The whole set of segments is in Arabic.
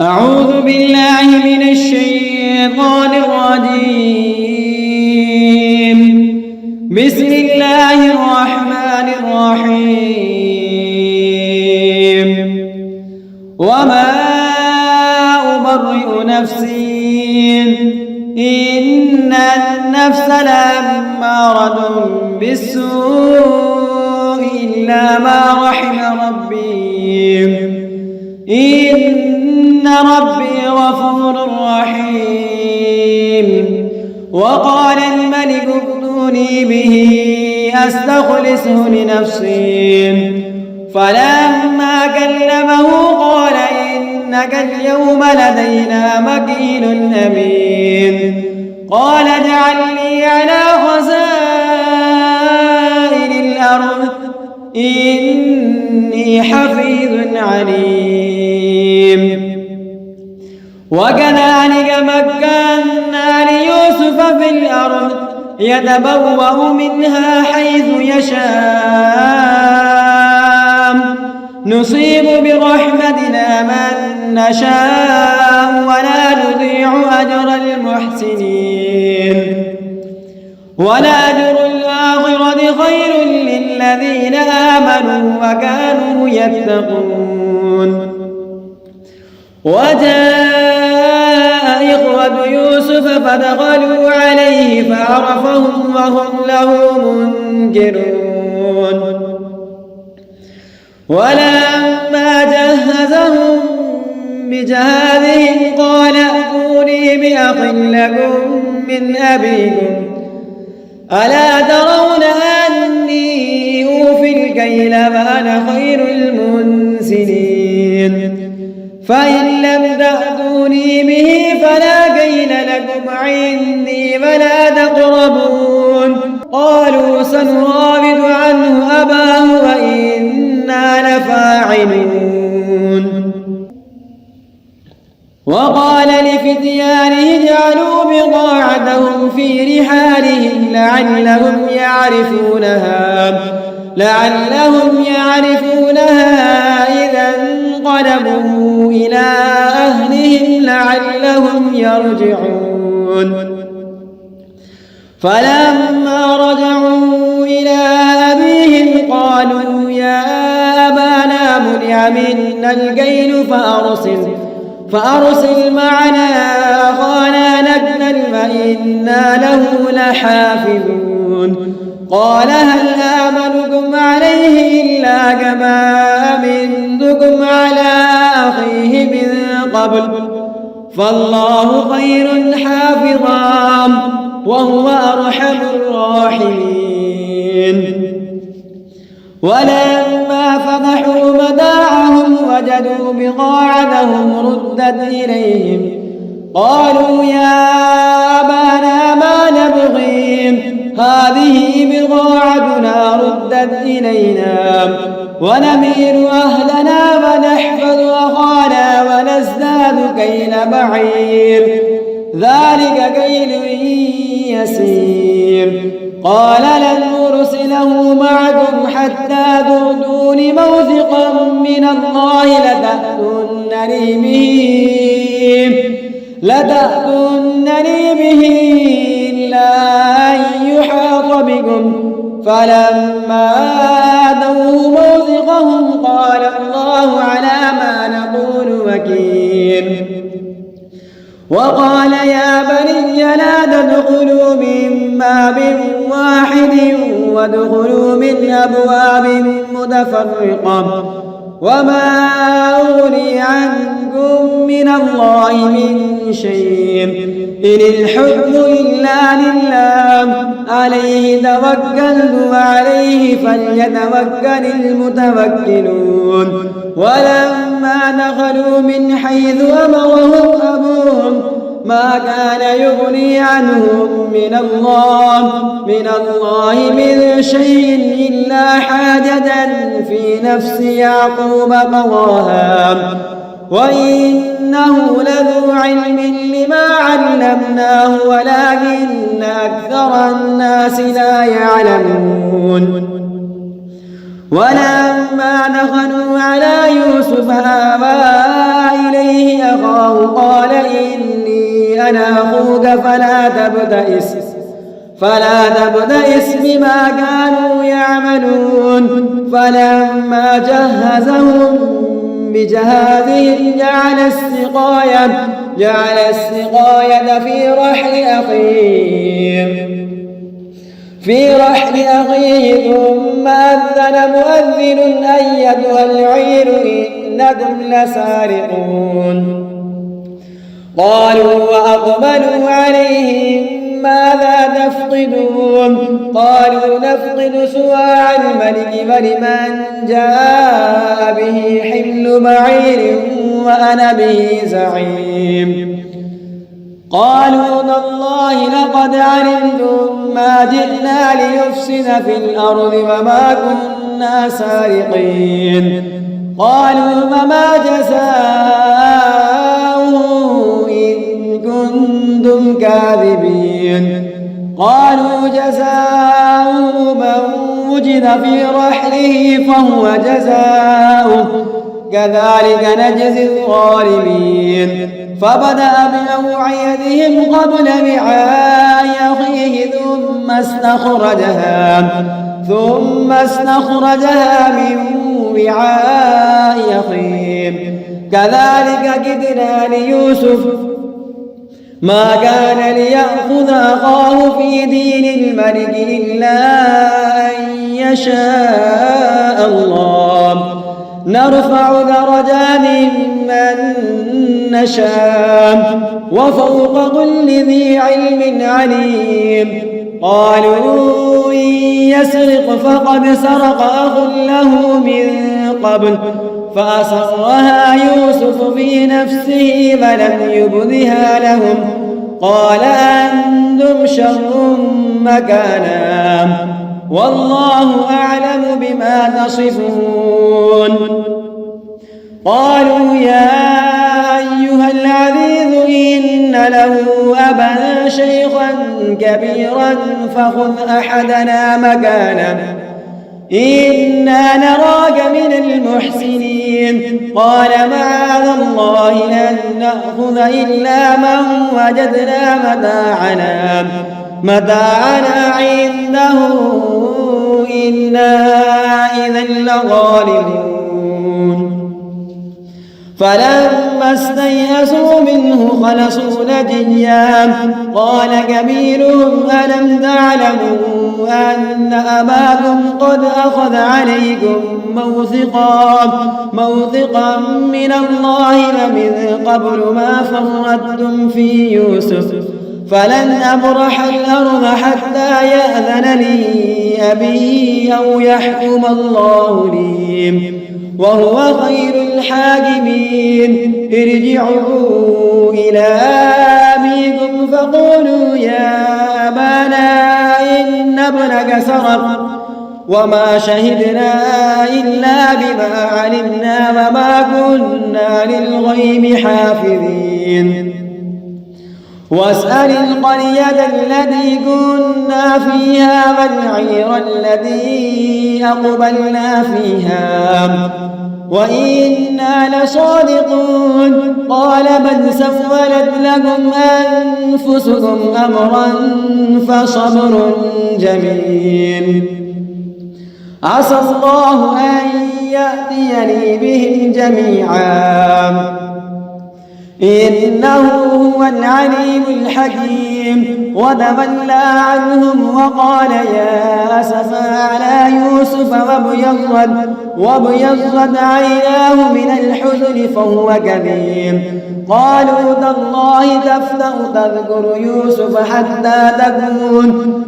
أعوذ بالله من الشيطان الرجيم. بسم الله الرحمن الرحيم. وما أبرئ نفسي إن النفس لأمارة بالسوء إلا ما رحم ربي إن ربي غفور رحيم. وقال الملك ائتوني به أستخلصه لنفسي فلما كلمه قال إنك اليوم لدينا مكين أمين. قال اجعلني على خزائن الأرض إني حفيظ عليم. وكذلك مكنا ليوسف في الأرض يتبوأ منها حيث يشاء نصيب برحمتنا من نشاء ولا نضيع أجر المحسنين ولأجر الآخرة خير للذين آمنوا وكانوا يتقون. وجاء إخوة يوسف فدخلوا عليه فعرفهم وهم له منكرون. ولما جهزهم بجهازهم قال ائتوني بأخ لكم من أبيكم ألا ترون أني أوفي الكيل وأنا خير المنزلين فإن لم تأتوني به فلا كيل لكم عندي ولا تقربون. قالوا سنراود عنه أباه وإنا لفاعلون. وقال لفتيانه اجعلوا بضاعتهم في رحالهم لعلهم يعرفونها إذا انقلبوا إلى أهلهم لعلهم يرجعون. فلما رجعوا إلى أبيهم قالوا يا أبانا منع منا الكيل فأرسل معنا أخانا نكتل وإنا له لحافظون. قال هل آمنكم عليه إلا كما أمنتكم على أخيه من قبل فالله خير حافظا وهو أرحم الراحمين. ولما فتحوا متاعهم وجدوا بضاعتهم ردت إليهم قالوا يا أبانا ما نبغي هذه بضاعتنا ردت إلينا ونمير أهلنا ونحفظ أخانا ونزداد كيل بعير ذلك كيل يسير. قال لن أرسله معكم حتى تؤتون موثقا من الله لتأتونني به إلا أن يحاط بكم. فلما آتوه موثقهم قال الله على ما نقول وكيل. وقال يا بني لا تدخلوا من باب واحد وادخلوا من أبواب متفرقة وما أغني عنكم من الله من شيء إن الحكم إلا لله عليه توكلت وعليه فليتوكل المتوكلون. ولما دخلوا من حيث أمرهم أبوهم ما كان يغني عنهم من الله من شيء إلا حاجة في نفس يعقوب قضاها وإنه لذو علم لما علمناه ولكن أكثر الناس لا يعلمون. ولما دخلوا على يوسف آوى إليه أخاه قال إني أنا أخوك فلا تبتئس بما كانوا يعملون. فلما جهزهم بجهازهم جعل السقاية في رحل أخيه ثم أذن مؤذن أيتها العير إنكم لسارقون. قالوا وأقبلوا عليهم ماذا تفقدون؟ قالوا نفقد سواع الملك ولمن جاء به حمل بعير وأنا به زعيم. قالوا تالله لقد علمتم ما جئنا لنفسد في الأرض وما كنا سارقين. قالوا فما جزاؤه إن كنتم كاذبين. قالوا جزاؤه من وجد في رحله فهو جزاؤه كذلك نجزي الظالمين. فبدأ بأوعيتهم قبل وعاء أخيه ثم استخرجها من وعاء أخيه كذلك كدنا ليوسف ما كان ليأخذ أخاه في دين الملك إلا أن يشاء الله نرفع درجات من نشاء وفوق كل ذي علم عليم. قالوا إن يسرق فقد سرق أخ له من قبل فأسرها يوسف في نفسه فلم يبدها لهم قال أنتم شر مكانا والله أعلم بما تصفون. قالوا يا أيها العزيز إن له أبا شيخا كبيرا فخذ أحدنا مكانه إنا نراك من المحسنين. قال معاذ الله أن نأخذ إلا من وجدنا متاعنا عنده إنا إذا لظالمون. فلما استيئسوا منه خلصوا نجيا قال كبيرهم ألم تعلموا أن أباكم قد أخذ عليكم موثقا من الله ومن قبل ما فرطتم في يوسف فلن أبرح الأرض حتى يأذن لي أبي أو يحكم الله لي وهو خير الحاكمين. ارجعوا إلى أبيكم فقولوا يا أبانا إن ابنك سرق وما شهدنا إلا بما علمنا وما كنا للغيب حافظين. واسأل القرية التي كنا فيها والعير التي أقبلنا فيها وإنا لصادقون. قال بل سولت لكم أنفسكم أمرا فصبر جميل عسى الله أن يأتيني بهم جميعا إنه هو العليم الحكيم. وتولى عنهم وقال يا أسفا على يوسف وابيضت عيناه من الحزن فهو كظيم. قالوا تالله تفتأ تذكر يوسف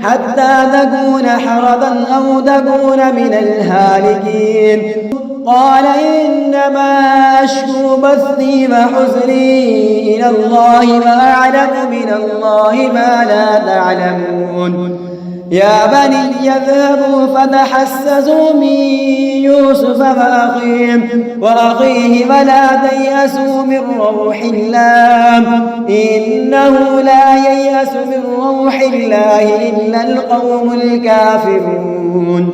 حتى تكون حرضا أو تكون من الهالكين. قال إنما أشكو بثي وحزني إلى الله وأعلم من الله ما لا تعلمون. يا بني اذهبوا فتحسسوا من يوسف وأخيه ولا تيأسوا من روح الله إنه لا ييأس من روح الله إلا القوم الكافرون.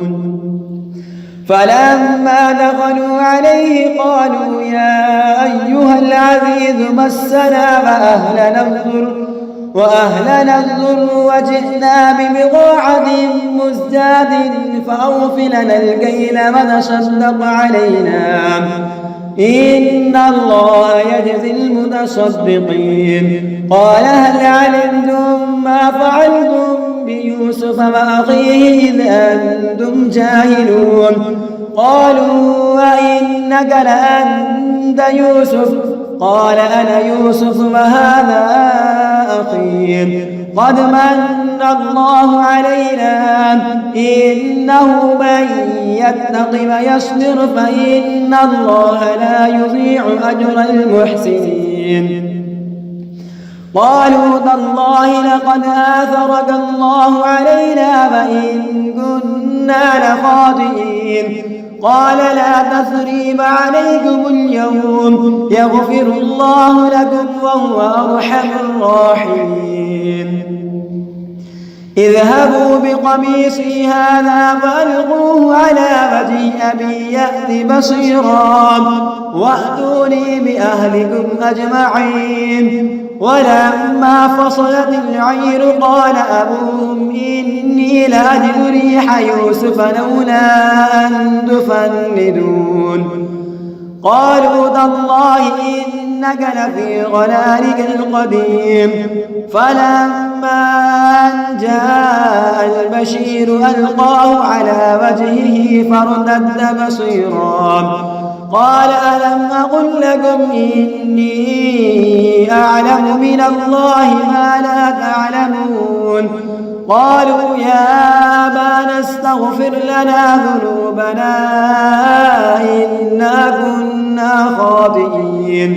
فلما دخلوا عليه قالوا يا أيها العزيز مسنا وأهلنا الضر وجئنا ببضاعة مزجاة فأوف لنا الكيل وتصدق علينا إن الله يجزي المتصدقين. قال هل علمتم ما فعلتم بيوسف وأخيه إذ أنتم جاهلون؟ قالوا وإنك لأنت يوسف؟ قال أنا يوسف وهذا أخي قد من الله علينا إنه من يتق ويصبر فإن الله لا يضيع أجر المحسنين. قالوا تالله لقد آثرك الله علينا وإن كنا لخاطئين. قال لا تثريب عليكم اليوم يغفر الله لكم وهو أرحم الراحمين. اذهبوا بقميصي هذا فألقوه على وجه أبي يأت بصيرا وأتوني بأهلكم أجمعين. ولما فصلت العير قال أبوهم إني لأجد ريح يوسف لولا أن تفندون. قالوا تالله إنك لفي ضلالك القديم. فلما أن جاء البشير ألقاه على وجهه فارتد بصيرا قال ألم أقل لكم إني أعلم من الله ما لا تعلمون؟ قالوا يا أبانا استغفر لنا ذنوبنا إنا كنا خاطئين.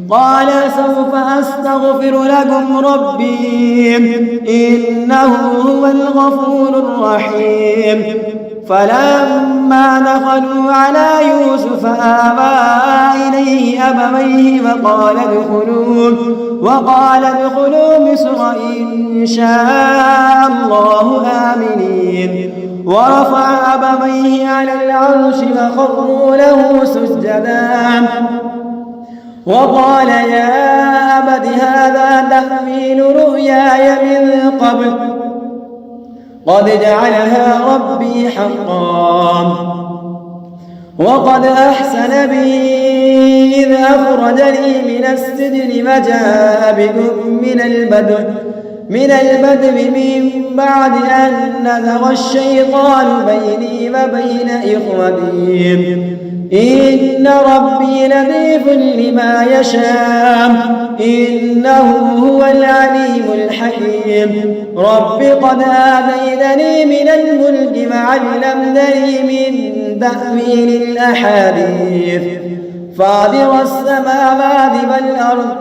قال سوف أستغفر لكم ربي إنه هو الغفور الرحيم. فلما دخلوا على يوسف آوى إليه أبويه وقال ادخلوا مصر إن شاء الله آمنين. ورفع أبويه على العرش فخروا له سجدا وقال يا أبت هذا تأويل رؤياي من قبل قد جعلها ربي حقا وقد أحسن بي إذ أخرجني من السجن وجاء بكم من البدو من بعد أن نزغ الشيطان بيني وبين إخوتي إن ربي لطيف لما يشاء إنه هو العليم الحكيم. رب قد آتيتني من الملك وعلمتني من تأويل الأحاديث فاطر السماوات والأرض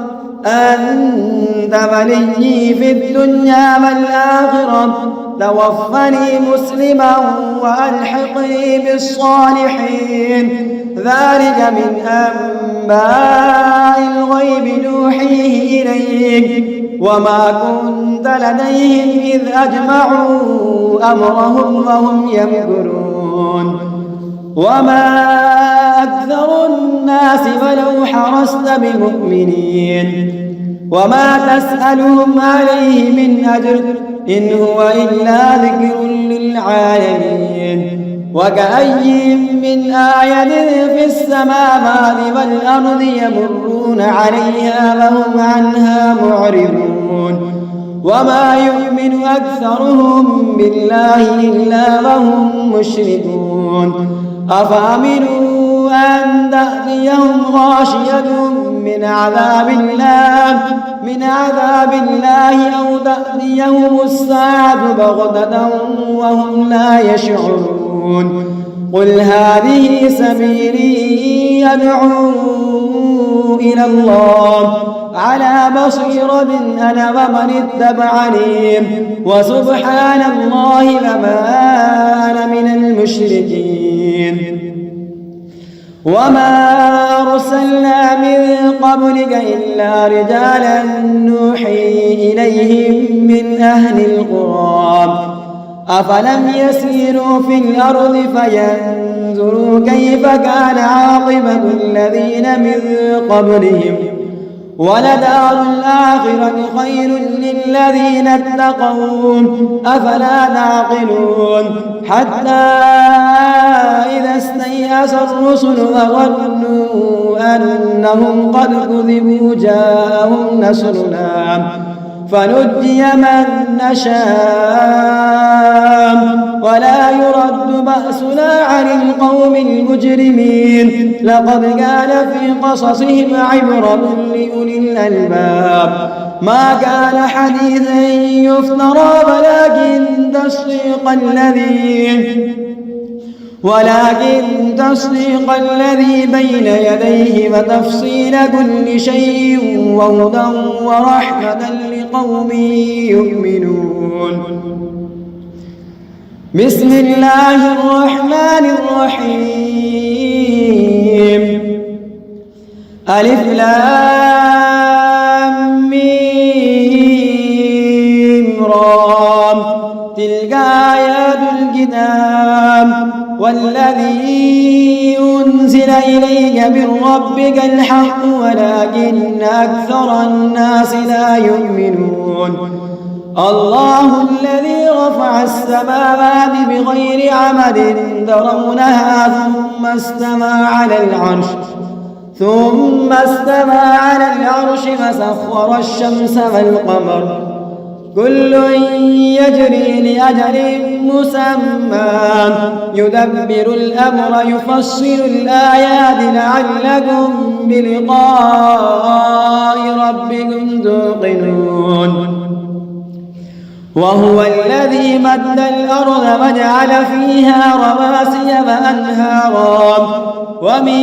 أنت وليي في الدنيا والآخرة توفني مسلما وألحقني بالصالحين. ذلك من أنباء الغيب نوحيه إليك وما كنت لديهم إذ أجمعوا أمرهم وهم يمكرون. وما أكثر الناس ولو حرصت بمؤمنين وما تسألهم عليه من أجر إن هو إلا ذكر للعالمين. وكأي من آية في السماوات والأرض يمرون عليها وهم عنها معرضون. وما يؤمن أكثرهم بالله إلا وهم مشركون. أفأمنوا أن تأتيهم غاشية من عذاب الله أو تأتيهم الساعة بغتة وهم لا يشعرون. قل هذه سبيلي أدعو إلى الله على بصيرة أنا ومن اتبعني وسبحان الله وما أنا من المشركين. وما أرسلنا من قبلك إلا رجالا نوحي إليهم من أهل القرى أفلم يسيروا في الأرض انظروا كيف كان عاقبة الذين من قبلهم ولدار الآخرة خير للذين اتقوا أفلا تعقلون حتى إذا استيأس الرسل وظنوا أنهم قد كذبوا جاءهم نصرنا فنجي من نشاء ولا يرد بأسنا عن القوم المجرمين لقد كان في قصصهم عبرة لأولي الألباب ما كان حديثا يفترى ولكن تصديق الذي بين يديه وتفصيل كل شيء وهدى ورحمة لقوم يؤمنون. بسم الله الرحمن الرحيم. ألف لام ميم را تلك آيات الكتاب والذي أنزل إليك من ربك الحق ولكن أكثر الناس لا يؤمنون. الله الذي رفع السماوات بغير عمد ترونها ثم استوى على العرش فسخر الشمس والقمر كل يجري لأجل مسمى يدبر الأمر يفصل الآيات لعلكم بلقاء ربكم توقنون. وهو الذي مد الأرض وجعل فيها رواسي وأنهارا ومن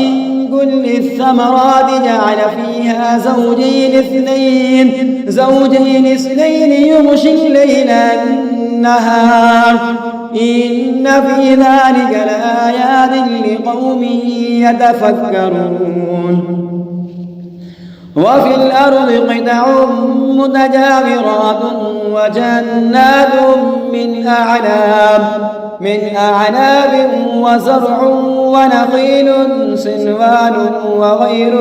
كل الثمرات جعل فيها زوجين اثنين يغشي الليل النهار إن في ذلك لآيات لقوم يتفكرون. وفي الأرض قطع متجاورات وجنات من أعناب وزرع ونخيل صنوان وغير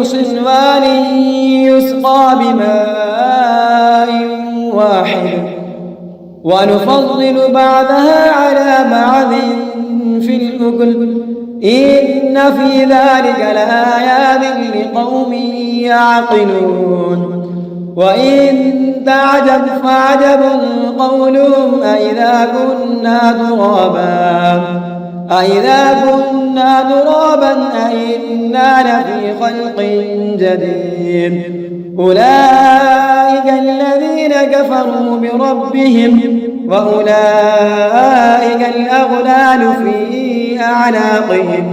صنوان يسقى بماء واحد ونفضل بعضها على بعض في الأكل إن في ذلك لآيات لقوم يعقلون. وإن تعجب فعجب قولهم أإذا كنا ترابا أإنا لفي خلق جديد أولئك الذين كفروا بربهم وأولئك الأغلال في أعناقهم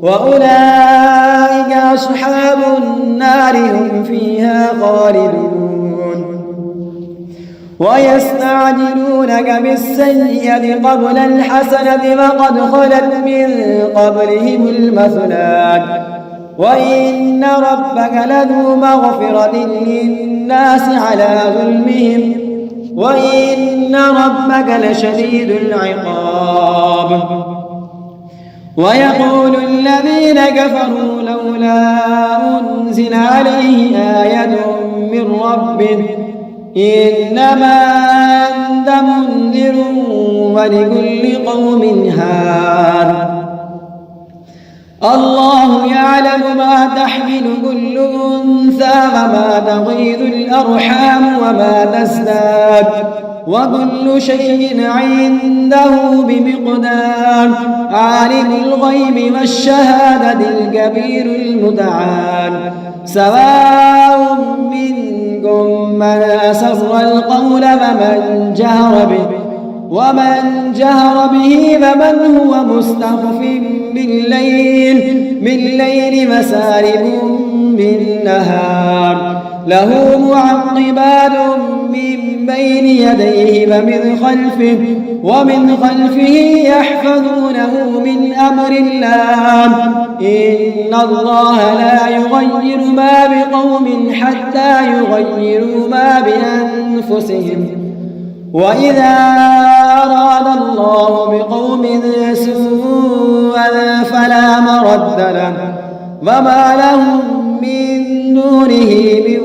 وأولئك أصحاب النار هم فيها خالدون. ويستعجلونك بالسيئة قبل الحسنة وقد خلت من قبلهم المثلات وإن ربك لذو مغفرة للناس على ظلمهم وإن ربك لشديد العقاب. ويقول الذين كفروا لولا أنزل عليه آية من ربه إنما أنت منذر ولكل قوم هاد. الله يعلم ما تحمل كل أنثى وما تغيض الأرحام وما تزداد وكل شيء عنده بمقدار. عالم الغيب والشهادة الكبير المتعال. سواء منكم من أسر القول ومن جهر به ومن هو مستخف بالليل وسارب بالنهار. له معقبات من بين يديه ومن خلفه يحفظونه من أمر الله. إن الله لا يغير ما بقوم حتى يغيروا ما بأنفسهم. وإذا أراد الله بقوم سوءا فلا مرد له وما لهم من دونه من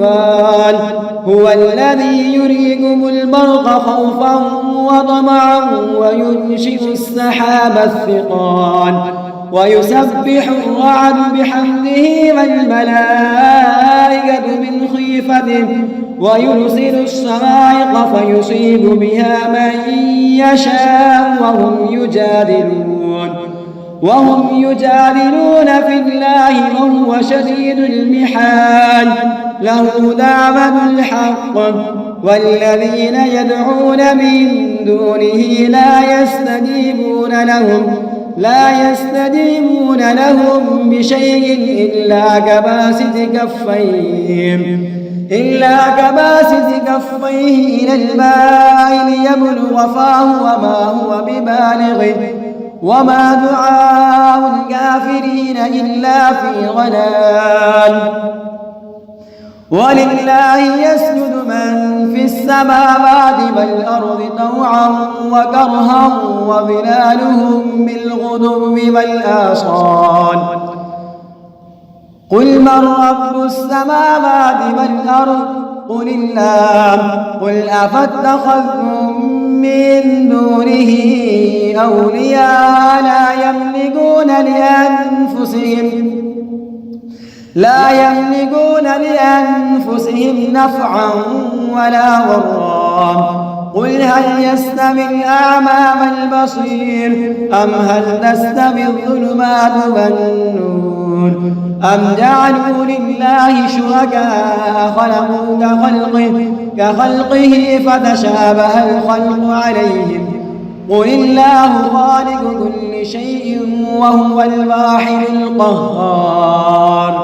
وال. هو الذي يريكم البرق خوفا وطمعا وينشئ السحاب الثقال ويسبح الرعد بحمده والملائكة من خيفته ويرسل الصواعق فيصيب بها من يشاء وهم يجادلون في الله وهو شديد المحال. له دعوة الحق والذين يدعون من دونه لا يستجيبون لهم بشيء إلا كباسط كفيه إلى الماء ليبلغ فاه وما هو ببالغه وما دعاء الكافرين إلا في ضلال. ولله يسجد من في السماوات والأرض طوعا وكرها وظلالهم بالغدو والآصال. قل من رب السماوات والأرض قل الله. قل أفاتخذتم من دونه أولياء لا يملكون لأنفسهم نفعا ولا ضرا. قل هل يستوي الأعمى والبصير أم هل تستوي الظلمات والنور أم جعلوا لله شركاء خلقوا كخلقه فتشابه الخلق عليهم. قل الله خالق كل شيء وهو الواحد القهار.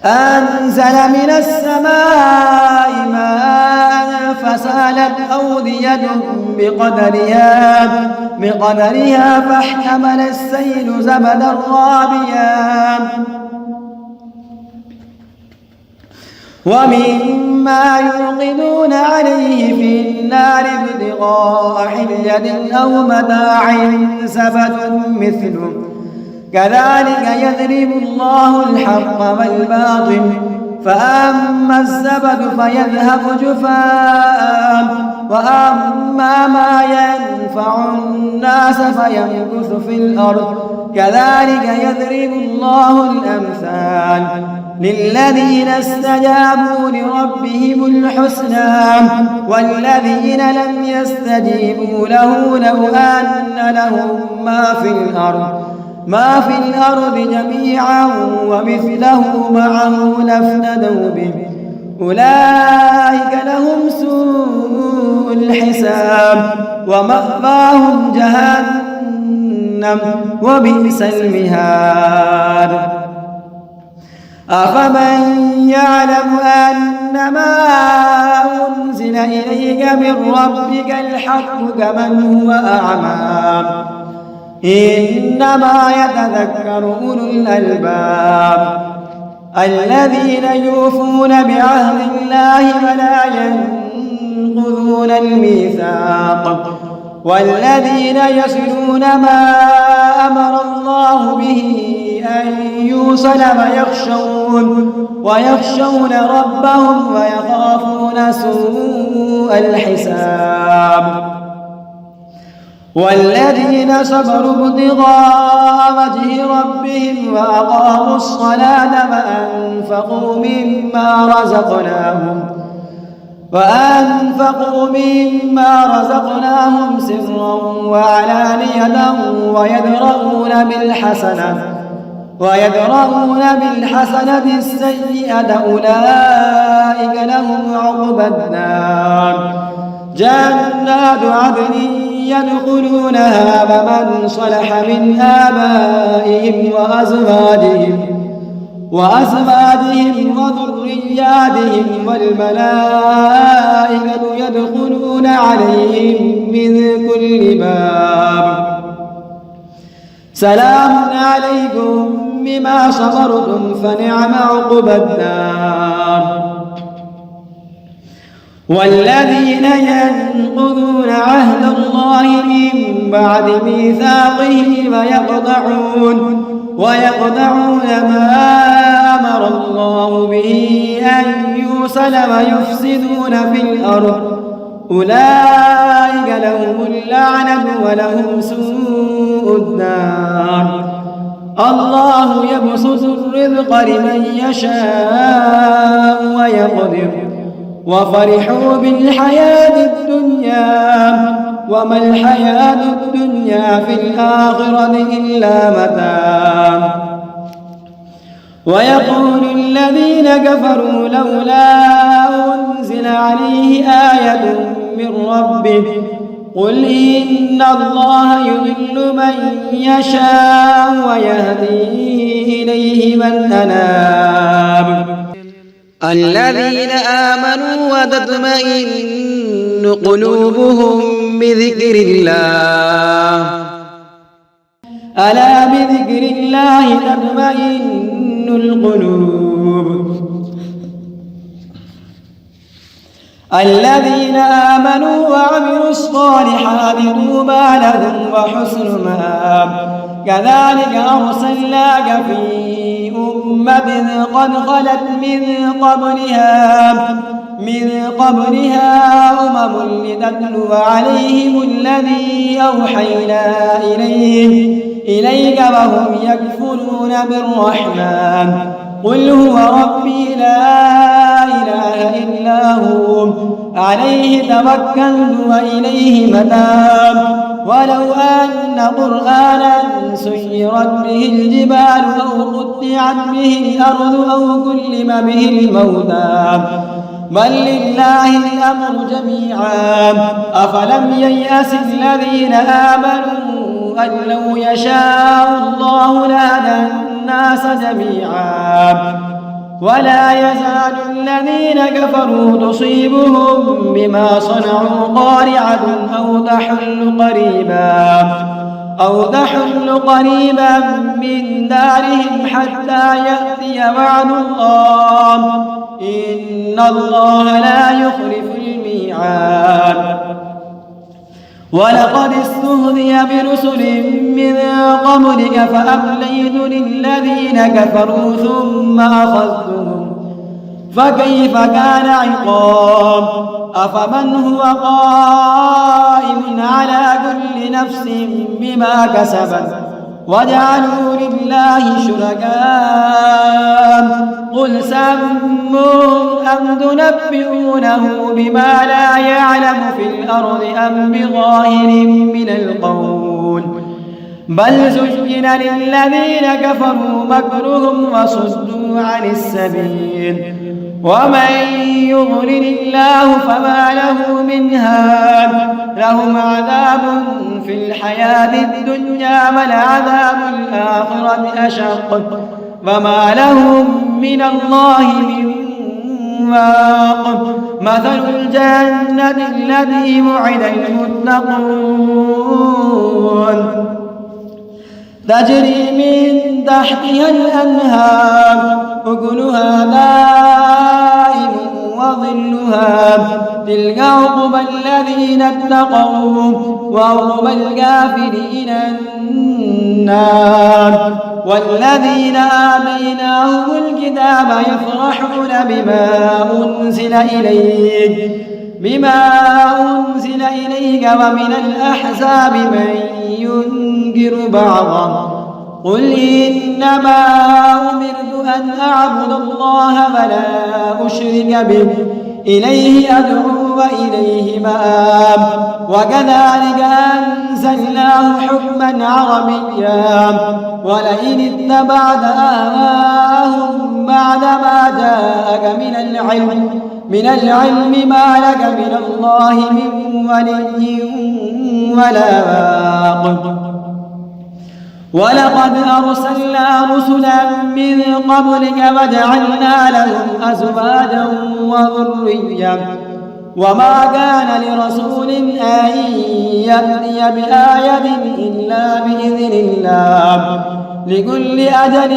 أنزل من السماء ماء فسالت أودية بقدرها فاحتمل السيل زبدا رابيا ومما يوقدون عليه في النار ابتغاء حلية أو متاع زبد مثله كذلك يضرب الله الحق والباطل فأما الزبد فيذهب جفاء وأما ما ينفع الناس فيمكث في الأرض كذلك يضرب الله الأمثال للذين استجابوا لربهم الحسنى والذين لم يستجيبوا له لو أن لهم ما في الأرض جميعا ومثله معه لافتدوا به أولئك لهم سوء الحساب ومأواهم جهنم وبئس المهاد. أفمن يعلم أنما أنزل إليك من ربك الحق كمن هو أعمى إنما يتذكر أولو الألباب الذين يوفون بعهد الله ولا ينقضون الميثاق والذين يصلون ما أمر الله به أن يوصل ويخشون ربهم ويخافون سوء الحساب والذين صبروا ابتغاء وجه ربهم وأقاموا الصلاة وأنفقوا مما رزقناهم سرا وعلانية ويدرؤون بالحسنة السيئة أولئك لهم عقبى الدار جنات عدن يدخلونها ومن صلح من آبائهم وأزواجهم وذرياتهم والملائكة يدخلون عليهم من كل باب سلام عليكم بما صبرتم فنعم عقبى الدار. والذين ينقضون عهد الله من بعد ميثاقه ويقطعون ما أمر الله به أن يوصل ويفسدون في الأرض أولئك لهم اللعنة ولهم سوء الدار. الله يبسط الرزق لمن يشاء ويقدر وفرحوا بالحياة الدنيا وما الحياة الدنيا في الآخرة إلا متاع. ويقول الذين كفروا لولا أنزل عليه آية من ربه قل إن الله يضل من يشاء ويهدي إليه من أناب. الذين آمنوا وتطمئن قلوبهم بذكر الله ألا بذكر الله تطمئن القلوب. الذين آمنوا وعملوا الصالحات طوبى لهم وحسن مآب. كذلك أرسلناك في أمة قد خلت من قبلها أمم لتتلو عليهم الذي أوحينا إليك وهم يكفرون بالرحمن قل هو ربي لا إله إلا هو عليه توكلت وإليه متاب. ولو أن قرآنا سيرت به الجبال أو قطعت به الأرض أو كلم به الموتى بل لله الأمر جميعا. أفلم ييأس الذين آمنوا أن لو يشاء الله لهدى الناس جميعا. ولا يزال الذين كفروا تصيبهم بما صنعوا قارعة أو تحل قريبا من دارهم حتى يأتي وعد الله إن الله لا يخلف الميعاد. ولقد استهزئ برسل من قبلك فأمليت للذين كفروا ثم أخذتهم فكيف كان عقاب. أفمن هو قائم على كل نفس بما كسبت وجعلوا لله شركاء قل سموهم أم تنبئونه بما لا يعلم في الأرض أم بظاهر من القول بل زين للذين كفروا مكرهم وصدوا عن السبيل ومن يضلل الله فما له من هاد. لهم عذاب في الحياة الدنيا ولعذاب الآخرة أشق وما لهم من الله من واق. مثل الجنة التي وعد المتقون تجري من تحتها الأنهار أكلها دائم وظلها تلك عقبى الذين اتقوا وعقبى الكافرين النار. والذين آتيناهم الكتاب يفرحون بما أنزل إليك ومن الأحزاب من ينكر بعضا قل إنما أمرت أن أعبد الله ولا أشرك به إليه أدعو وإليه مآب. وكذلك أنزلناه حكما عربيا ولئن اتبعت أهواءهم بعدما جاءك من العلم ما لك من الله من ولي ولا واق. ولقد أرسلنا رسلا من قبلك وجعلنا لهم أزواجا وذرية وما كان لرسول أن يأتي بآية إلا بإذن الله لكل أجل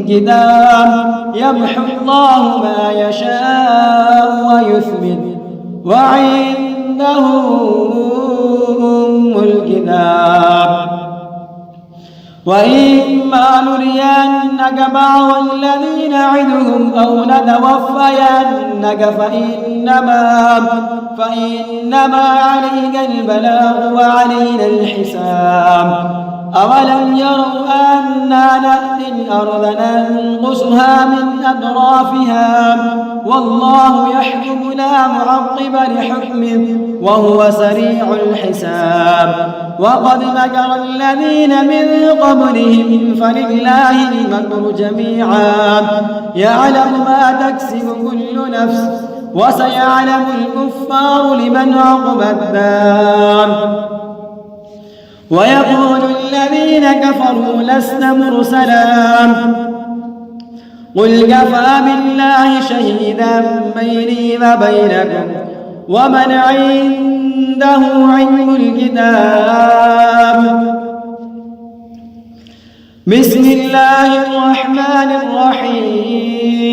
كتاب يمحو الله ما يشاء ويثبت وعنده أم الكتاب. وإما نرينك بعض الذي نعدهم أو نتوفينك فإنما عليك البلاغ وعلينا الحساب. أولم يروا أنا نأتي الأرض ننقصها من أطرافها والله يحكم لا معقب لحكمه وهو سريع الحساب. وقد مكر الذين من قبلهم فلله المكر جميعا يعلم ما تكسب كل نفس وسيعلم الكفار لمن عقبى الدار. ويقول الذين كفروا لست مرسلا قل كفى بالله شهيدا بيني وبينكم ومن عنده علم الكتاب. بسم الله الرحمن الرحيم.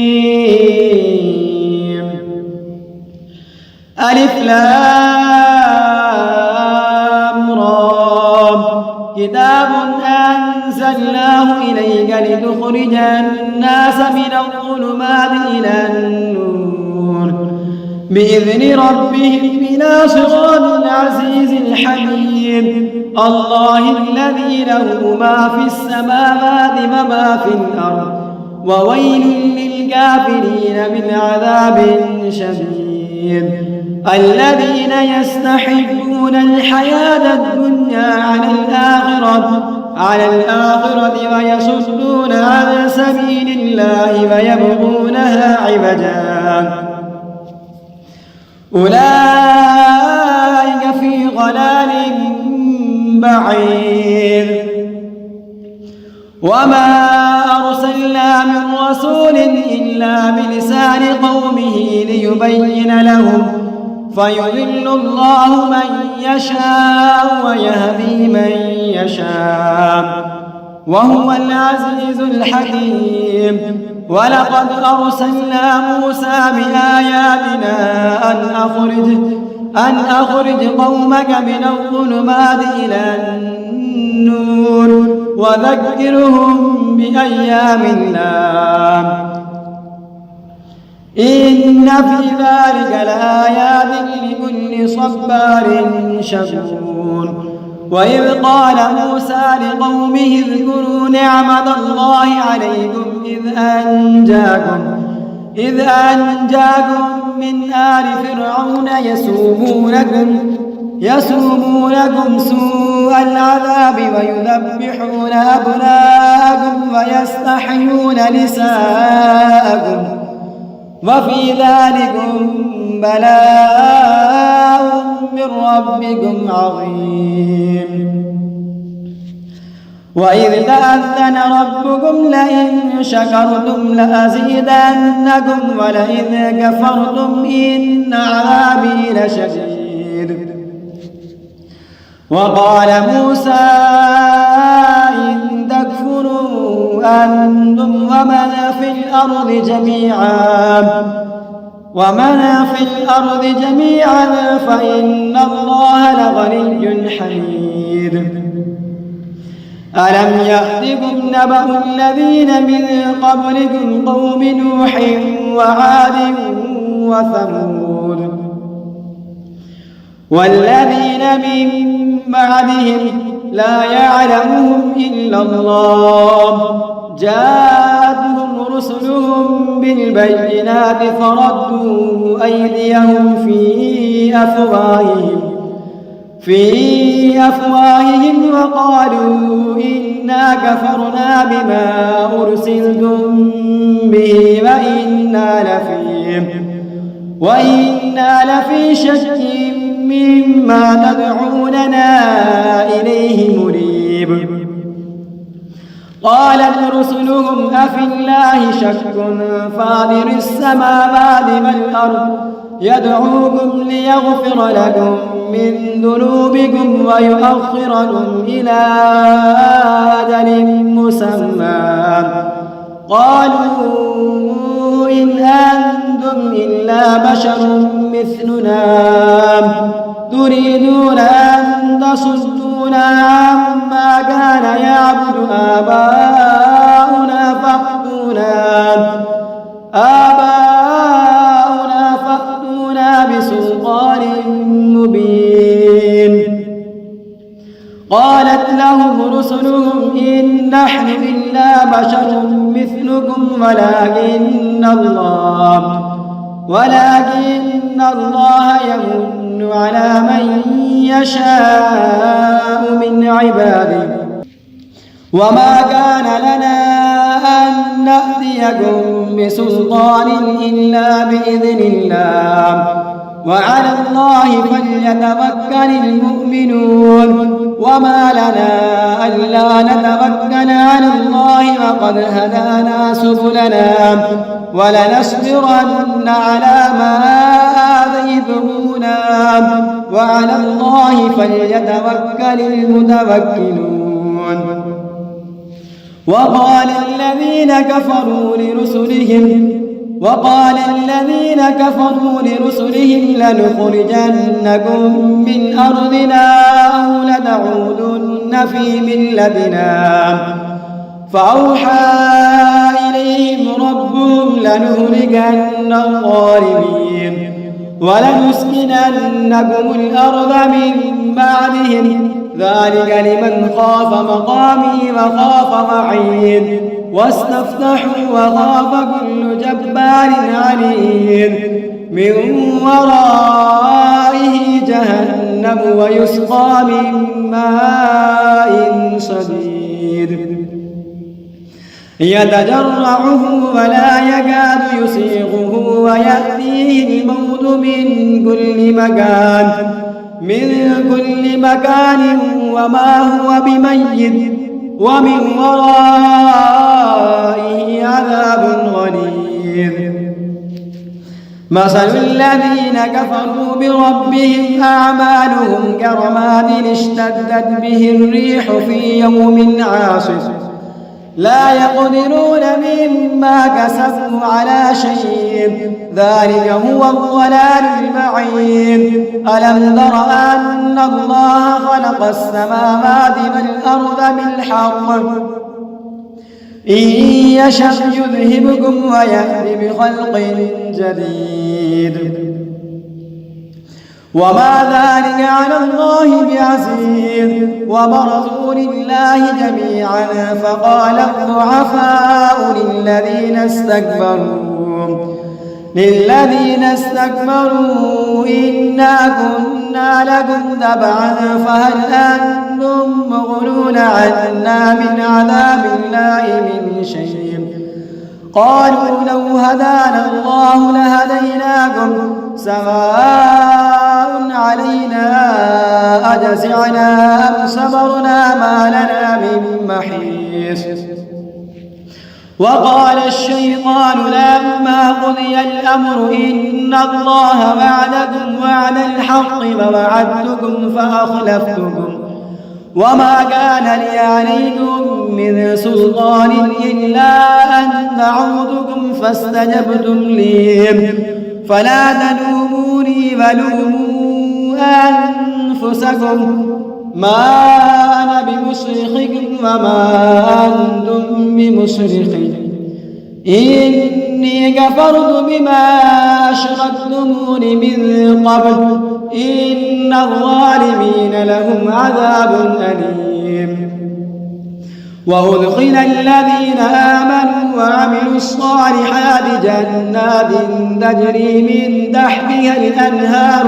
ألف لام را كتاب أنزلناه إليك لتخرج الناس من الظلمات إلى النور بإذن ربهم إلى صراط العزيز الحكيم. الله الذي له ما في السماوات وما في الأرض وويل للكافرين من عذاب شديد. الذين يستحبون الحياة الدنيا على الآخرة ويصدون عن سبيل الله ويبغونها عوجا أولئك في ضلال بعيد. وما أرسلنا من رسول إلا بلسان قومه ليبين لهم فيضل الله من يشاء ويهدي من يشاء وهو العزيز الحكيم. ولقد أرسلنا موسى بآياتنا أن أخرج قومك من الظلمات إلى النور وذكرهم بأيام الله إن في ذلك لآيات لكل صبار شكور. وإذ قال موسى لقومه اذكروا نعمة الله عليكم إذ أنجاكم من آل فرعون يسومونكم سوء العذاب ويذبحون أبناءكم ويستحيون نساءكم وفي ذلكم بلاء من ربكم عظيم. وإذ تأذن ربكم لئن شكرتم لأزيدنكم ولئن كفرتم إن عذابي لشديد. وقال موسى إن تكفروا أنتم ومن في الأرض جميعا فإن الله لغني حميد. ألم يأتكم نبأ الذين من قبلكم قوم نوح وعاد وثمود والذين من بعدهم لا يعلمهم إلا الله جاءتهم رسلهم بالبينات فردوا أيديهم في أفواههم وقالوا إنا كفرنا بما أرسلتم به وإنا لفي شك مما تدعوننا إليه مريب. قالت رسلهم أفي الله شك فاطر السماوات والأرض يدعوكم ليغفر لكم من ذنوبكم ويؤخركم إلى أجل مسمى قالوا إن أنتم إلا بشر مثلنا تريدون أن تصدونا عما كان يعبد آباؤنا فأتونا بسلطان مبين. قالت لهم رسلهم إن نحن إلا بشر مثلكم ولكن الله يمن على من يشاء من عباده وما كان لنا أن نأتيكم بسلطان إلا بإذن الله وعلى الله فليتوكل المؤمنون. وما لنا ألا نتوكل على الله وقد هدانا سبلنا ولنصبرن على ما آذيتمونا وعلى الله فليتوكل المتوكلون. وقال الذين كفروا لرسلهم لنخرجنكم من أرضنا أو لتعودن في ملتنا فأوحى إليهم ربهم لنهلكن الظالمين ولنسكننكم الأرض من بعدهم ذلك لمن خاف مقامي وخاف وعيد واستفتحوا وخاف كل جبار عنيد من ورائه جهنم ويسقى من ماء صديد يتجرعه ولا يكاد يسيغه ويأتيه الموت من كل مكان وما هو بميت ومن ورائه عذاب غليظ. مثل الذين كفروا بربهم أعمالهم كرماد اشتدت به الريح في يوم عاصف لا يقدرون مما كسبوا على شيء ذلك هو الضلال البعيد. ألم تر أن الله خلق السماوات والأرض بالحق إن يشأ يذهبكم ويأتي بخلق جديد وما ذلك على الله بعزيز. وبرزوا لله جميعا فقال الضعفاء للذين استكبروا إنا كنا لكم تبعا فهل أنتم مغنون عنا من عذاب الله من شيء قالوا لو هدانا الله لهديناكم سواء علينا أجزعنا أم صبرنا ما لنا من محيص. وقال الشيطان لما قضي الأمر إن الله وعدكم وعد الحق ووعدتكم فأخلفتكم وما كان لي عليكم من سلطان إلا أن دعوتكم فاستجبتم لي فلا تلوموني ولوموا أنفسكم ما أنا بمصرخكم وما أنتم بمصرخي إني كفرت بما أشركتمون من قبل إن الظالمين لهم عذاب أليم. وأدخل الذين آمنوا وعملوا الصالحات جنات تجري من تحتها الأنهار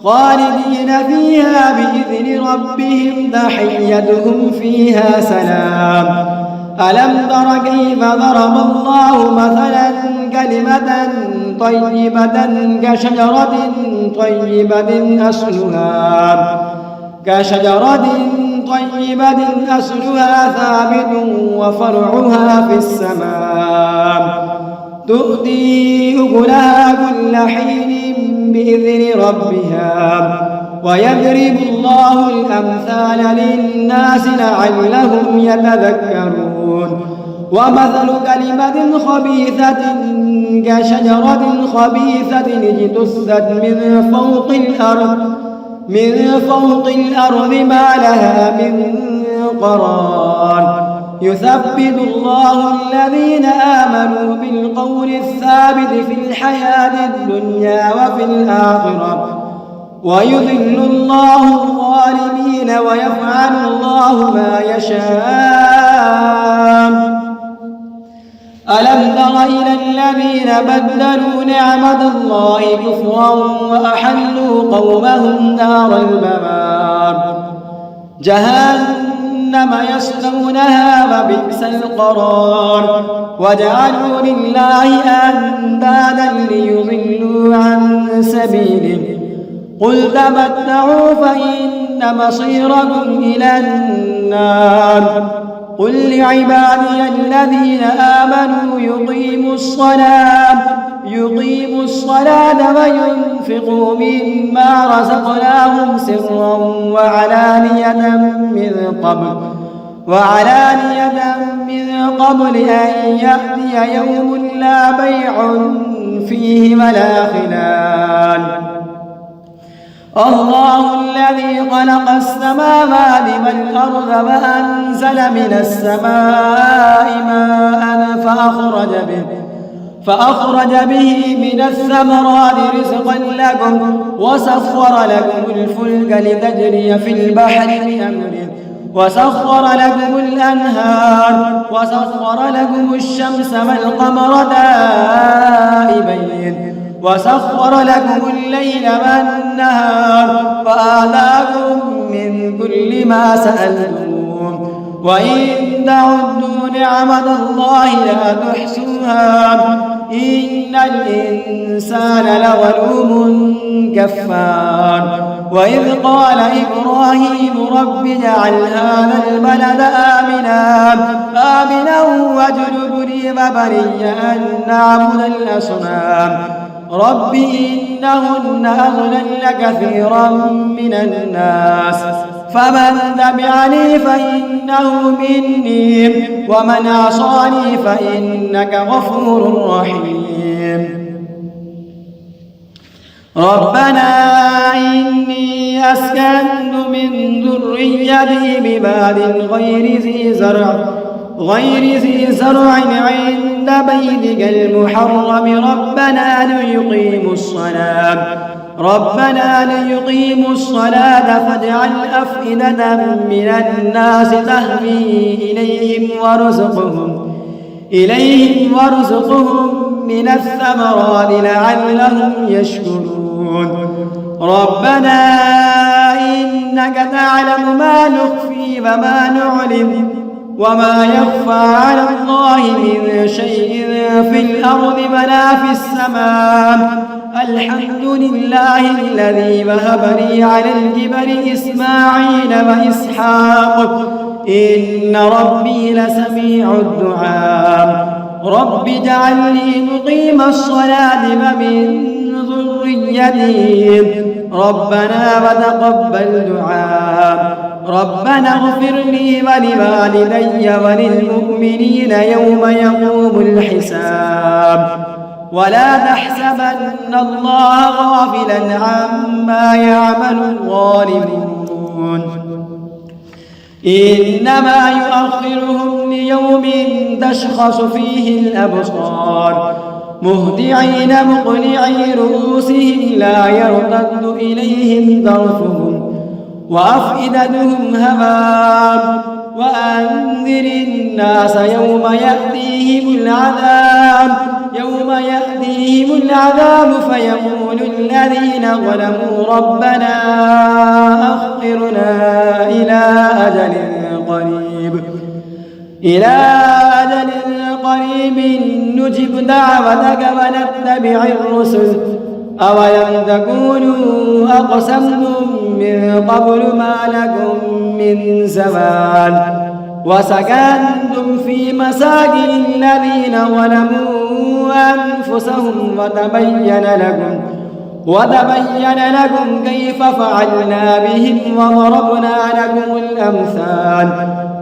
خالدين فيها بإذن ربهم تحيتهم فيها سلام. ألم تر كيف ضرب الله مثلا كلمة طيبة كشجرة طيبة أصلها ثابت وفرعها في السماء تؤتي أكلها كل حين بإذن ربها ويضرب الله الأمثال للناس لعلهم يتذكرون ومثل كلمة خبيثة كشجرة خبيثة اجتثت من فوق الأرض ما لها من قرار يثبت الله الذين آمنوا بالقول الثابت في الحياة الدنيا وفي الآخرة ويذل الله الظالمين ويفعل الله ما يشاء ألم تر إلى الذين بدلوا نعمة الله كفرا وأحلوا قومهم دار البوار جهنم يصلونها وبئس القرار وجعلوا لله أندادا ليضلوا عن سبيله قل تمتعوا فإن مصيركم إلى النار قل لعبادي الذين آمنوا يقيموا الصلاة وينفقوا مما رزقناهم سرا وعلانية من قبل أن يأتي يوم لا بيع فيه ولا خلال الله الذي خلق السماوات والأرض وأنزل من السماء ماء فأخرج به من الثمرات رزقا لكم وسخر لكم الفلك لتجري في البحر بأمره وسخر لكم الأنهار وسخر لكم الشمس والقمر دائبين وسخر لكم الليل والنهار وآتاكم من كل ما سألتموه وإن تعدوا نعمة الله لا تحصوها إن الإنسان لظلوم كفار وإذ قال إبراهيم رب اجعل هذا البلد آمنا واجنبني وبني أن نعبد الأصنام رب إنهن أضللن كثيرا من الناس فمن تبعني فإنه مني ومن عصاني فإنك غفور رحيم ربنا إني أسكنت من ذريتي بباد غير ذي زرع عند بيتك المحرم ربنا ليقيموا الصلاة فاجعل أفئدة من الناس تهوي إليهم وارزقهم من الثمرات لعلهم يشكرون ربنا إنك تعلم ما نخفي وما نعلم وما يخفى على الله من شيء في الأرض ولا في السماء الحمد لله الذي وهب لي على الكبر إسماعيل وإسحاق إن ربي لسميع الدعاء رب اجعلني مقيم الصلاة ومن ذريتي ربنا وتقبل دعاء ربنا اغفر لي ولوالدي وللمؤمنين يوم يقوم الحساب ولا تحسبن الله غافلا عما يعمل الظالمون إنما يؤخرهم ليوم تشخص فيه الأبصار مهطعين مقنعي رؤوسهم لا يرتد إليهم طرفهم وأفئدتهم هواء وأنذر الناس يوم يأتيهم العذاب فيقول الذين ظلموا ربنا أخرنا إلى أجل قريب نجب دعوتك ونتبع الرسل أولم تكونوا أقسمتم من قبل ما لكم من زوال وسكنتم في مساكن الذين ظلموا أنفسهم وتبين لكم كيف فعلنا بهم وضربنا لكم الأمثال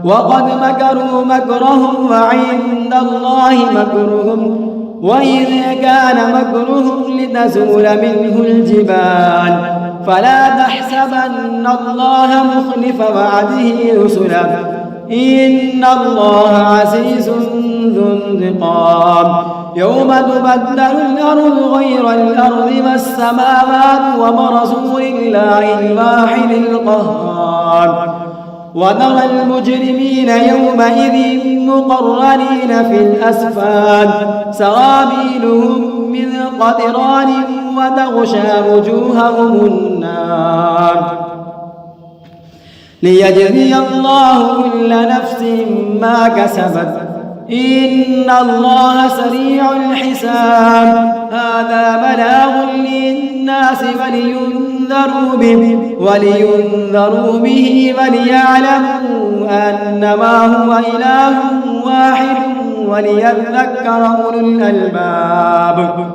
وقد مكروا مكرهم وعند الله مكرهم وإذ كان مكرهم لتزول منه الجبال فلا تحسبن الله مخلف وعده رسله إن الله عزيز ذو انتقام يوم تبدل الأرض غير الأرض والسماوات وبرزوا لله الواحد القهار وترى المجرمين يومئذ مقرنين في الأسفاد سرابيلهم من قطران وتغشى وجوههم النار ليجزي الله كل نفس ما كسبت إن الله سريع الحساب هذا بلاغ للناس ولينذروا به وليعلموا أنما هو إله واحد وليذكر أولو الألباب